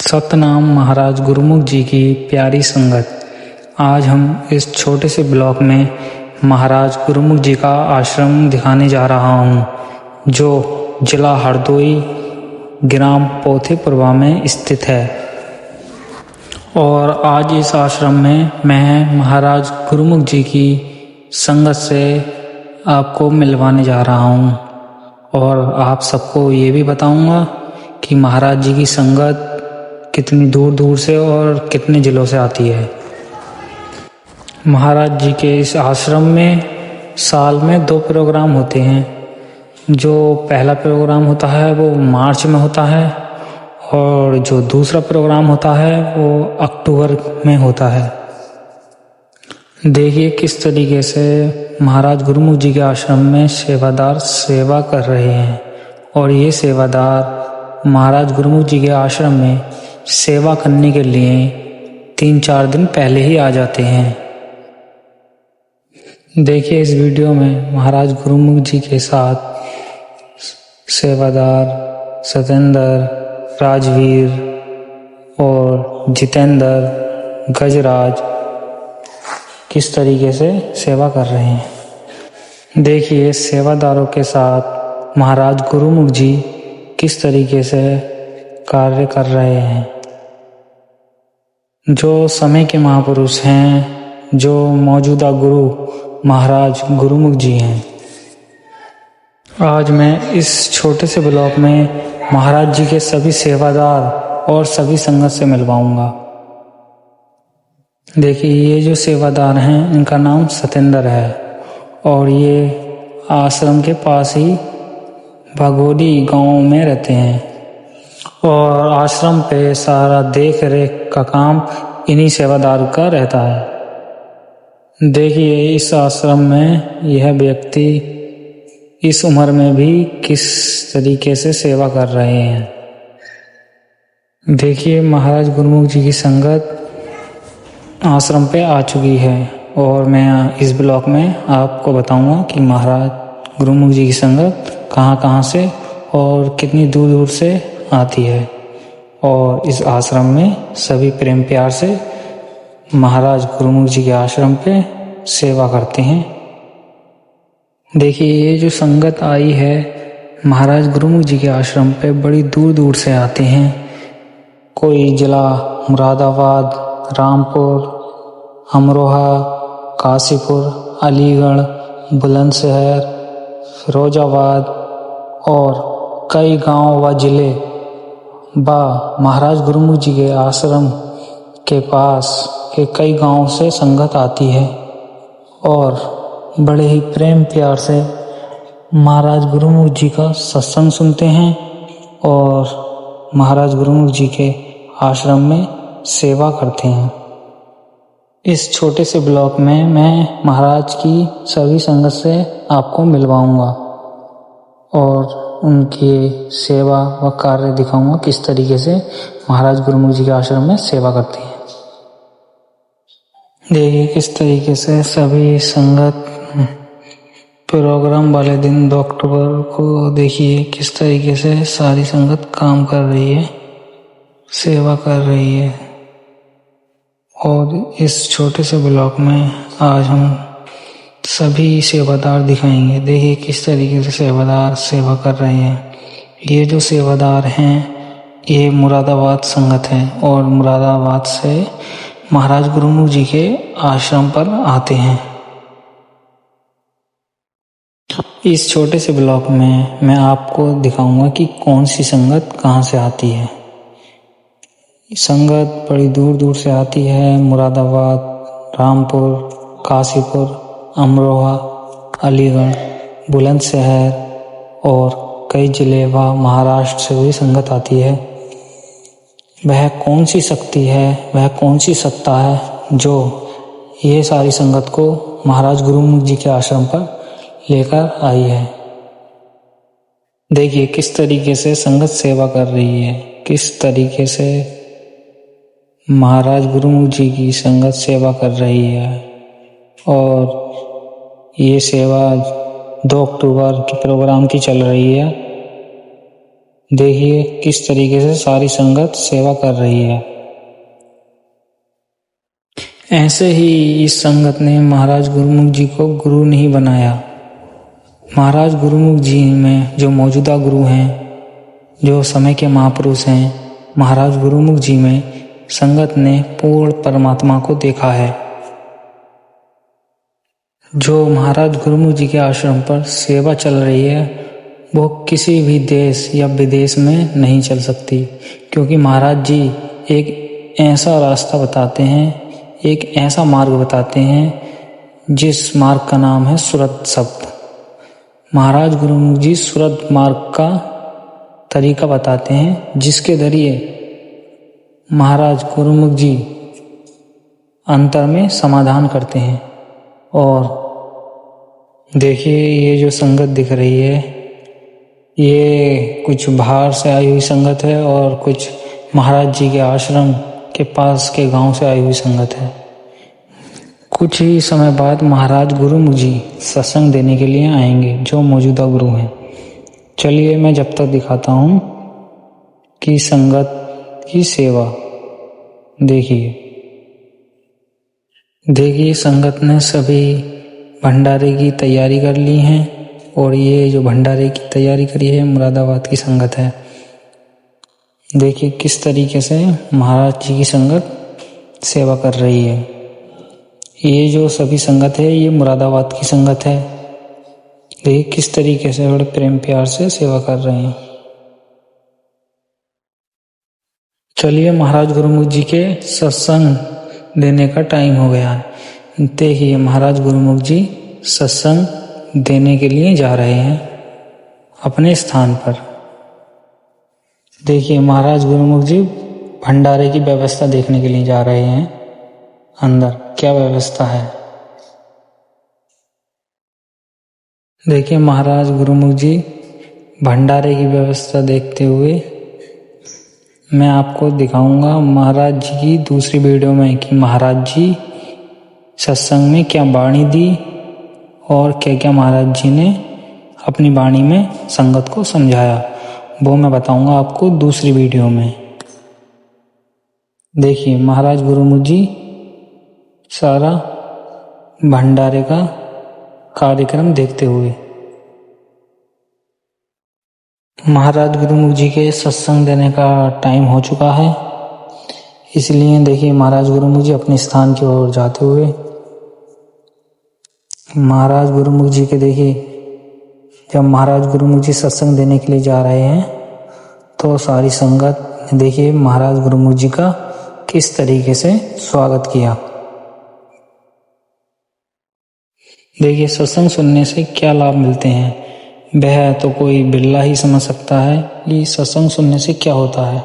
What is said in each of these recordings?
सतनाम महाराज गुरुमुख जी की प्यारी संगत। आज हम इस छोटे से ब्लॉक में महाराज गुरुमुख जी का आश्रम दिखाने जा रहा हूँ, जो जिला हरदोई ग्राम पोथीपुरवा में स्थित है। और आज इस आश्रम में मैं महाराज गुरुमुख जी की संगत से आपको मिलवाने जा रहा हूँ और आप सबको ये भी बताऊँगा कि महाराज जी की संगत कितनी दूर दूर से और कितने ज़िलों से आती है। महाराज जी के इस आश्रम में साल में 2 प्रोग्राम होते हैं। जो पहला प्रोग्राम होता है वो मार्च में होता है और जो दूसरा प्रोग्राम होता है वो अक्टूबर में होता है। देखिए किस तरीके से महाराज गुरुमुख जी के आश्रम में सेवादार सेवा कर रहे हैं और ये सेवादार महाराज गुरुमुख जी के आश्रम में सेवा करने के लिए 3-4 दिन पहले ही आ जाते हैं। देखिए इस वीडियो में महाराज गुरुमुख जी के साथ सेवादार सतेंद्र, राजवीर और जितेंद्र, गजराज किस तरीके से सेवा कर रहे हैं। देखिए सेवादारों के साथ महाराज गुरुमुख जी किस तरीके से कार्य कर रहे हैं। जो समय के महापुरुष हैं, जो मौजूदा गुरु महाराज गुरुमुख जी हैं। आज मैं इस छोटे से ब्लॉक में महाराज जी के सभी सेवादार और सभी संगत से मिलवाऊंगा। देखिए ये जो सेवादार हैं इनका नाम सतेंद्र है और ये आश्रम के पास ही भगोड़ी गांव में रहते हैं और आश्रम पे सारा देख रेख का काम इन्हीं सेवादार का रहता है। देखिए इस आश्रम में यह व्यक्ति इस उम्र में भी किस तरीके से सेवा कर रहे हैं। देखिए महाराज गुरुमुख जी की संगत आश्रम पे आ चुकी है और मैं इस ब्लॉक में आपको बताऊंगा कि महाराज गुरुमुख जी की संगत कहाँ कहाँ से और कितनी दूर दूर से आती है और इस आश्रम में सभी प्रेम प्यार से महाराज गुरुमुख जी के आश्रम पे सेवा करते हैं। देखिए ये जो संगत आई है महाराज गुरुमुख जी के आश्रम पे बड़ी दूर दूर से आते हैं। कोई जिला मुरादाबाद, रामपुर, अमरोहा, काशीपुर, अलीगढ़, बुलंदशहर, फिरोजाबाद और कई गांव व जिले महाराज गुरुमुख जी के आश्रम के पास के कई गांव से संगत आती है और बड़े ही प्रेम प्यार से महाराज गुरुमुख जी का सत्संग सुनते हैं और महाराज गुरुमुख जी के आश्रम में सेवा करते हैं। इस छोटे से ब्लॉक में मैं महाराज की सभी संगत से आपको मिलवाऊंगा और उनकी सेवा व कार्य दिखाऊंगा किस तरीके से महाराज गुरुमुख जी के आश्रम में सेवा करते हैं। देखिए किस तरीके से सभी संगत प्रोग्राम वाले दिन 2 अक्टूबर को देखिए किस तरीके से सारी संगत काम कर रही है, सेवा कर रही है। और इस छोटे से ब्लॉक में आज हम सभी सेवादार दिखाएंगे। देखिए किस तरीके से सेवादार सेवा कर रहे हैं। ये जो सेवादार हैं ये मुरादाबाद संगत है और मुरादाबाद से महाराज गुरुमुख जी के आश्रम पर आते हैं। इस छोटे से ब्लॉक में मैं आपको दिखाऊंगा कि कौन सी संगत कहाँ से आती है। संगत बड़ी दूर दूर से आती है। मुरादाबाद, रामपुर, काशीपुर, अमरोहा, अलीगढ़, बुलंदशहर और कई जिले व महाराष्ट्र से भी संगत आती है। वह कौन सी शक्ति है, वह कौन सी सत्ता है जो ये सारी संगत को महाराज गुरुमुख जी के आश्रम पर लेकर आई है। देखिए किस तरीके से संगत सेवा कर रही है, किस तरीके से महाराज गुरुमुख जी की संगत सेवा कर रही है। और ये सेवा 2 अक्टूबर के प्रोग्राम की चल रही है देखिए किस तरीके से सारी संगत सेवा कर रही है। ऐसे ही इस संगत ने महाराज गुरुमुख जी को गुरु नहीं बनाया। महाराज गुरुमुख जी में जो मौजूदा गुरु हैं, जो समय के महापुरुष हैं, महाराज गुरुमुख जी में संगत ने पूर्ण परमात्मा को देखा है। जो महाराज गुरुमुख जी के आश्रम पर सेवा चल रही है वो किसी भी देश या विदेश में नहीं चल सकती, क्योंकि महाराज जी एक ऐसा रास्ता बताते हैं, एक ऐसा मार्ग बताते हैं जिस मार्ग का नाम है सुरत शब्द। महाराज गुरुमुख जी सुरत मार्ग का तरीका बताते हैं, जिसके जरिए महाराज गुरुमुख जी अंतर में समाधान करते हैं। और देखिए ये जो संगत दिख रही है ये कुछ बाहर से आई हुई संगत है और कुछ महाराज जी के आश्रम के पास के गांव से आई हुई संगत है। कुछ ही समय बाद महाराज गुरुमुख जी सत्संग देने के लिए आएंगे, जो मौजूदा गुरु हैं। चलिए मैं जब तक दिखाता हूँ कि संगत की सेवा। देखिए संगत ने सभी भंडारे की तैयारी कर ली है और ये जो भंडारे की तैयारी करी है मुरादाबाद की संगत है। देखिए किस तरीके से महाराज जी की संगत सेवा कर रही है। ये जो सभी संगत है ये मुरादाबाद की संगत है। देखिए किस तरीके से बड़े प्रेम प्यार से सेवा कर रहे हैं। चलिए महाराज गुरुमुख जी के सत्संग देने का टाइम हो गया है। देखिए महाराज गुरुमुख जी सत्संग देने के लिए जा रहे हैं अपने स्थान पर। देखिए महाराज गुरुमुख जी भंडारे की व्यवस्था देखने के लिए जा रहे हैं, अंदर क्या व्यवस्था है। देखिए महाराज गुरुमुख जी भंडारे की व्यवस्था देखते हुए मैं आपको दिखाऊंगा महाराज जी की दूसरी वीडियो में कि महाराज जी सत्संग में क्या वाणी दी और क्या क्या महाराज जी ने अपनी वाणी में संगत को समझाया, वो मैं बताऊंगा आपको दूसरी वीडियो में। देखिए महाराज गुरुमुख जी सारा भंडारे का कार्यक्रम देखते हुए। महाराज गुरुमुख जी के सत्संग देने का टाइम हो चुका है, इसलिए देखिए महाराज गुरुमुख जी अपने स्थान की ओर जाते हुए। महाराज गुरुमुख जी के देखिए जब महाराज गुरुमुख जी सत्संग देने के लिए जा रहे हैं तो सारी संगत ने देखिए महाराज गुरुमुख जी का किस तरीके से स्वागत किया। देखिए सत्संग सुनने से क्या लाभ मिलते हैं वह तो कोई बिल्ला ही समझ सकता है कि सत्संग सुनने से क्या होता है।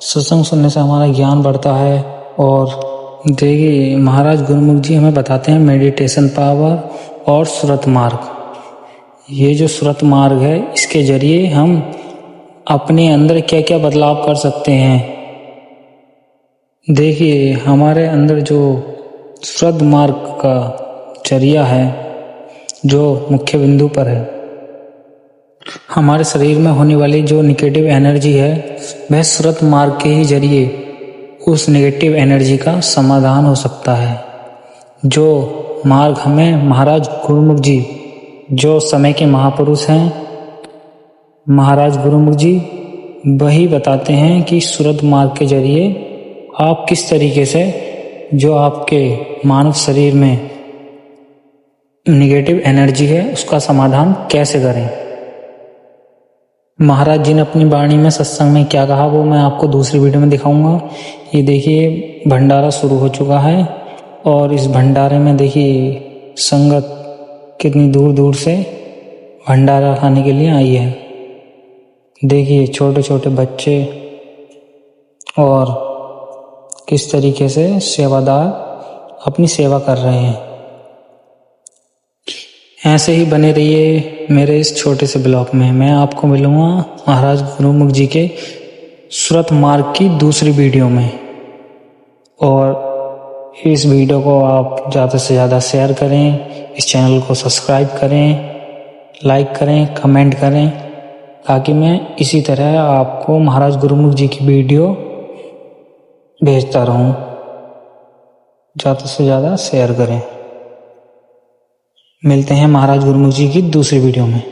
सत्संग सुनने से हमारा ज्ञान बढ़ता है। और देखिए महाराज गुरुमुख जी हमें बताते हैं मेडिटेशन पावर और सुरत मार्ग। ये जो सुरत मार्ग है इसके जरिए हम अपने अंदर क्या क्या बदलाव कर सकते हैं। देखिए हमारे अंदर जो सुरत मार्ग का जरिया है जो मुख्य बिंदु पर है, हमारे शरीर में होने वाली जो नेगेटिव एनर्जी है वह सुरत मार्ग के ही जरिए उस नेगेटिव एनर्जी का समाधान हो सकता है। जो मार्ग हमें महाराज गुरुमुख जी जो समय के महापुरुष हैं, महाराज गुरुमुख जी वही बताते हैं कि सुरत मार्ग के जरिए आप किस तरीके से जो आपके मानव शरीर में नेगेटिव एनर्जी है उसका समाधान कैसे करें। महाराज जी ने अपनी वाणी में सत्संग में क्या कहा वो मैं आपको दूसरी वीडियो में दिखाऊंगा। ये देखिए भंडारा शुरू हो चुका है और इस भंडारे में देखिए संगत कितनी दूर दूर से भंडारा खाने के लिए आई है। देखिए छोटे छोटे बच्चे और किस तरीके से सेवादार अपनी सेवा कर रहे हैं। ऐसे ही बने रहिए मेरे इस छोटे से ब्लॉग में। मैं आपको मिलूंगा महाराज गुरुमुख जी के सुरत मार्ग की दूसरी वीडियो में। और इस वीडियो को आप ज़्यादा से ज़्यादा शेयर करें, इस चैनल को सब्सक्राइब करें, लाइक करें, कमेंट करें ताकि मैं इसी तरह आपको महाराज गुरुमुख जी की वीडियो भेजता रहूं। ज़्यादा से ज़्यादा शेयर करें। मिलते हैं महाराज गुरुमुख जी की दूसरी वीडियो में।